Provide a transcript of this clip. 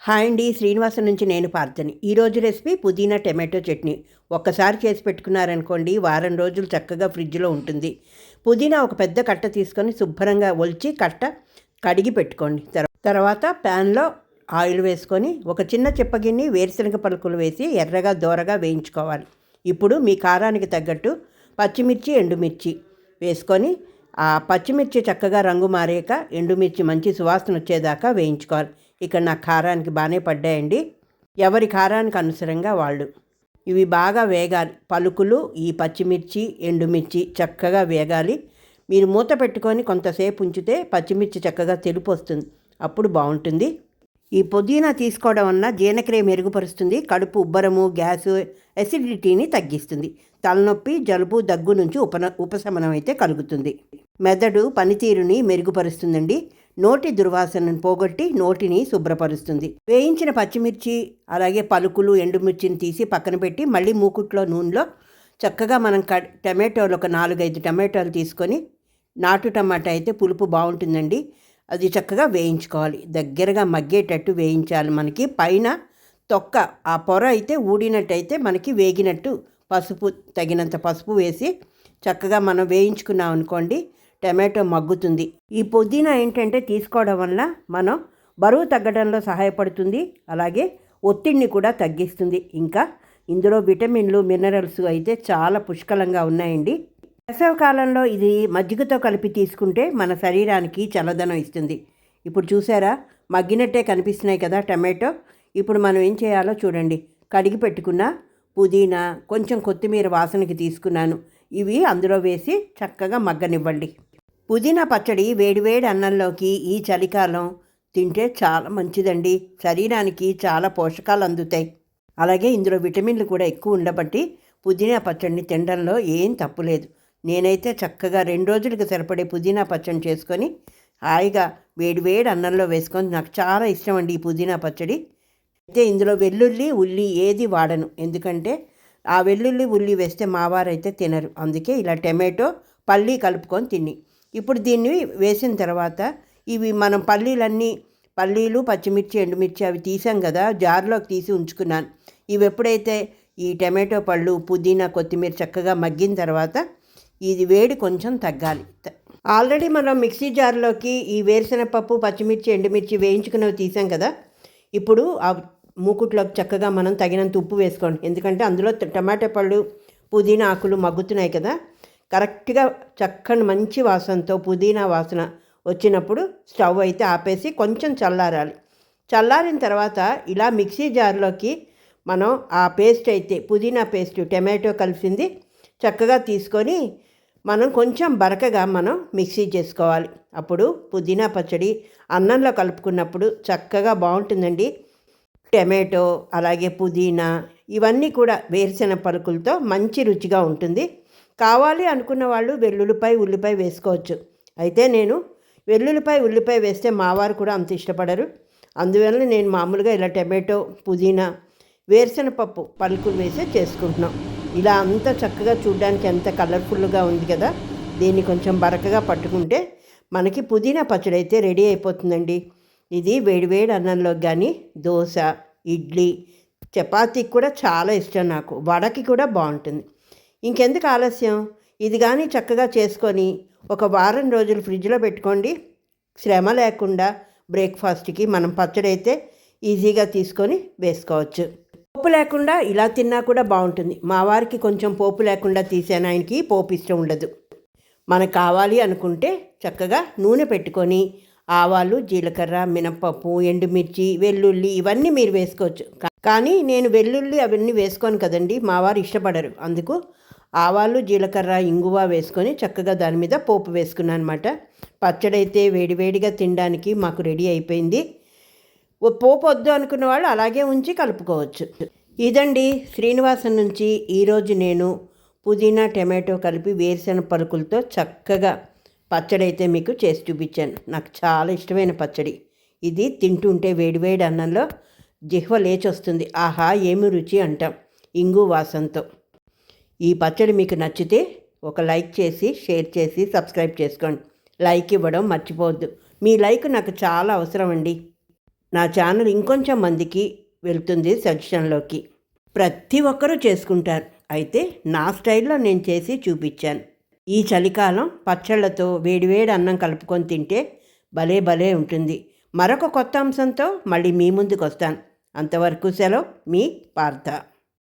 Hi అండి, శ్రీనివాసం నుంచి నేను పార్థని. ఈరోజు రెసిపీ పుదీనా టమాటో చట్నీ. ఒక్కసారి చేసి పెట్టుకున్నారనుకోండి, వారం రోజులు చక్కగా ఫ్రిడ్జ్లో ఉంటుంది. పుదీనా ఒక పెద్ద కట్ట తీసుకొని శుభ్రంగా ఒలిచి కట్ట కడిగి పెట్టుకోండి. తర్వాత ప్యాన్లో ఆయిల్ వేసుకొని ఒక చిన్న చిప్పగిన్ని వేరుశనగ పలుకులు వేసి ఎర్రగా దోరగా వేయించుకోవాలి. ఇప్పుడు మీ కారానికి తగ్గట్టు పచ్చిమిర్చి, ఎండుమిర్చి వేసుకొని ఆ పచ్చిమిర్చి చక్కగా రంగు మారాక ఎండుమిర్చి మంచి సువాసన వచ్చేదాకా వేయించుకోవాలి. ఇక్కడ నా కారానికి బాగానే పడ్డాయండి. ఎవరి కారానికి అనుసరంగా వాళ్ళు ఇవి బాగా వేగాలి. పలుకులు, ఈ పచ్చిమిర్చి, ఎండుమిర్చి చక్కగా వేగాలి. మీరు మూత పెట్టుకొని కొంతసేపు ఉంచితే పచ్చిమిర్చి చక్కగా తెలుపు వస్తుంది, అప్పుడు బాగుంటుంది. ఈ పుదీనా తీసుకోవడం వలన జీర్ణక్రియ మెరుగుపరుస్తుంది. కడుపు ఉబ్బరము, గ్యాసు, అసిడిటీని తగ్గిస్తుంది. తలనొప్పి, జలుబు, దగ్గు నుంచి ఉపశమనం అయితే కలుగుతుంది. మెదడు పనితీరుని మెరుగుపరుస్తుందండి. నోటి దుర్వాసనను పోగొట్టి నోటిని శుభ్రపరుస్తుంది. వేయించిన పచ్చిమిర్చి అలాగే పలుకులు, ఎండుమిర్చిని తీసి పక్కన పెట్టి మళ్ళీ మూకుట్లో నూనెలో చక్కగా మనం టమాటోలు ఒక 4-5 టమాటోలు తీసుకొని, నాటు టమాటా అయితే పులుపు బాగుంటుందండి, అది చక్కగా వేయించుకోవాలి. దగ్గరగా మగ్గేటట్టు వేయించాలి. మనకి పైన తొక్క ఆ పొర అయితే ఊడినట్టయితే మనకి వేగినట్టు. పసుపు, తగినంత పసుపు వేసి చక్కగా మనం వేయించుకున్నాం అనుకోండి, టమాటో మగ్గుతుంది. ఈ పుదీనా ఏంటంటే తీసుకోవడం వల్ల మనం బరువు తగ్గడంలో సహాయపడుతుంది, అలాగే ఒత్తిడిని కూడా తగ్గిస్తుంది. ఇంకా ఇందులో విటమిన్లు, మినరల్స్ అయితే చాలా పుష్కలంగా ఉన్నాయండి. వేసవికాలంలో ఇది మజ్జిగతో కలిపి తీసుకుంటే మన శరీరానికి చల్లదనం ఇస్తుంది. ఇప్పుడు చూసారా, మగ్గినట్టే కనిపిస్తున్నాయి కదా టమాటో. ఇప్పుడు మనం ఏం చేయాలో చూడండి. కడిగి పెట్టుకున్న పుదీనా, కొంచెం కొత్తిమీర వాసనకి తీసుకున్నాను, ఇవి అందులో వేసి చక్కగా మగ్గనివ్వండి. పుదీనా పచ్చడి వేడివేడి అన్నంలోకి ఈ చలికాలం తింటే చాలా మంచిదండి. శరీరానికి చాలా పోషకాలు అందుతాయి. అలాగే ఇందులో విటమిన్లు కూడా ఎక్కువ ఉండబట్టి పుదీనా పచ్చడిని తినడంలో ఏం తప్పులేదు. నేనైతే చక్కగా 2 రోజులకు సరిపడే పుదీనా పచ్చడి చేసుకొని హాయిగా వేడివేడి అన్నంలో వేసుకొని, నాకు చాలా ఇష్టం అండి ఈ పుదీనా పచ్చడి. అయితే ఇందులో వెల్లుల్లి, ఉల్లి ఏది వాడను, ఎందుకంటే ఆ వెల్లుల్లి, ఉల్లి వేస్తే మావారైతే తినరు. అందుకే ఇలా టమాటో, పల్లీ కలుపుకొని తిని. ఇప్పుడు దీన్ని వేసిన తర్వాత ఇవి మనం పల్లీలు, పచ్చిమిర్చి, ఎండుమిర్చి అవి తీసాం కదా, జార్లోకి తీసి ఉంచుకున్నాను. ఇవి ఎప్పుడైతే ఈ టమాటో పళ్ళు, పుదీనా, కొత్తిమీర చక్కగా మగ్గిన తర్వాత ఇది వేడి కొంచెం తగ్గాలి. ఆల్రెడీ మనం మిక్సీ జార్లోకి ఈ వేరుశనగపప్పు, పచ్చిమిర్చి, ఎండుమిర్చి వేయించుకున్నవి తీసాం కదా, ఇప్పుడు ఆ మూకుట్లోకి చక్కగా మనం తగినంత ఉప్పు వేసుకోండి. ఎందుకంటే అందులో టమాటో పళ్ళు, పుదీనా ఆకులు మగ్గుతున్నాయి కదా. కరెక్ట్గా చక్కని మంచి వాసనతో పుదీనా వాసన వచ్చినప్పుడు స్టవ్ అయితే ఆపేసి కొంచెం చల్లారాలి. చల్లారిన తర్వాత ఇలా మిక్సీ జార్లోకి మనం ఆ పేస్ట్ అయితే పుదీనా పేస్ట్, టమాటో కలిసింది చక్కగా తీసుకొని మనం కొంచెం బరకగా మనం మిక్సీ చేసుకోవాలి. అప్పుడు పుదీనా పచ్చడి అన్నంలో కలుపుకున్నప్పుడు చక్కగా బాగుంటుందండి. టమాటో అలాగే పుదీనా ఇవన్నీ కూడా వేరుశెనగ పలుకులతో మంచి రుచిగా ఉంటుంది. కావాలి అనుకున్న వాళ్ళు వెల్లుల్లిపాయ, ఉల్లిపాయ వేసుకోవచ్చు. అయితే నేను వెల్లుల్లిపాయ, ఉల్లిపాయ వేస్తే మావారు కూడా అంత ఇష్టపడరు. అందువల్ల నేను మామూలుగా ఇలా టమాటో, పుదీనా, వేరుశెనగపప్పు పలుకులు వేసే చేసుకుంటున్నాం. ఇలా అంతా చక్కగా చూడడానికి ఎంత కలర్ఫుల్గా ఉంది కదా. దీన్ని కొంచెం బరకగా పట్టుకుంటే మనకి పుదీనా పచ్చడి అయితే రెడీ అయిపోతుందండి. ఇది వేడివేడి అన్నంలోకి కానీ, దోశ, ఇడ్లీ, చపాతీకి కూడా చాలా ఇష్టం నాకు. వడకి కూడా బాగుంటుంది. ఇంకెందుకు ఆలస్యం, ఇది కానీ చక్కగా చేసుకొని ఒక వారం రోజులు ఫ్రిడ్జ్లో పెట్టుకోండి. శ్రమ లేకుండా బ్రేక్ఫాస్ట్కి మనం పచ్చడి అయితే ఈజీగా తీసుకొని వేసుకోవచ్చు. పోపు లేకుండా ఇలా తిన్నా కూడా బాగుంటుంది. మా వారికి కొంచెం పోపు లేకుండా తీసాను, ఆయనకి పోపు ఇష్టం ఉండదు. మనకు కావాలి అనుకుంటే చక్కగా నూనె పెట్టుకొని ఆవాలు, జీలకర్ర, మినపప్పు, ఎండుమిర్చి, వెల్లుల్లి ఇవన్నీ మీరు వేసుకోవచ్చు. కానీ నేను వెల్లుల్లి అవన్నీ వేసుకోను కదండి, మా వారు ఇష్టపడరు. అందుకు ఆవాలు, జీలకర్ర, ఇంగువ వేసుకొని చక్కగా దాని మీద పోపు వేసుకున్నాను అనమాట. పచ్చడి అయితే వేడివేడిగా తినడానికి మాకు రెడీ అయిపోయింది. పోపు వద్దు అనుకున్న వాళ్ళు అలాగే ఉంచి కలుపుకోవచ్చు. ఇదండి శ్రీనివాసం నుంచి ఈరోజు నేను పుదీనా, టమాటో కలిపి వేరుశెనగ పలుకులతో చక్కగా పచ్చడి అయితే మీకు చేసి చూపించాను. నాకు చాలా ఇష్టమైన పచ్చడి ఇది. తింటుంటే వేడివేడి అన్నంలో జిహ్వ లేచొస్తుంది. ఆహా ఏమి రుచి అంటాం ఇంగు వాసనతో. ఈ పచ్చడి మీకు నచ్చితే ఒక లైక్ చేసి, షేర్ చేసి, సబ్స్క్రైబ్ చేసుకోండి. లైక్ ఇవ్వడం మర్చిపోవద్దు. మీ లైక్ నాకు చాలా అవసరం అండి. నా ఛానల్ ఇంకొంచెం మందికి వెళ్తుంది సజెషన్లోకి. ప్రతి ఒక్కరూ చేసుకుంటారు, అయితే నా స్టైల్లో నేను చేసి చూపించాను. ఈ చలికాలం పచ్చళ్ళతో వేడివేడి అన్నం కలుపుకొని తింటే భలే భలే ఉంటుంది. మరొక కొత్త అంశంతో మళ్ళీ మీ ముందుకు వస్తాను. అంతవరకు సెలవు, మీ పార్థ.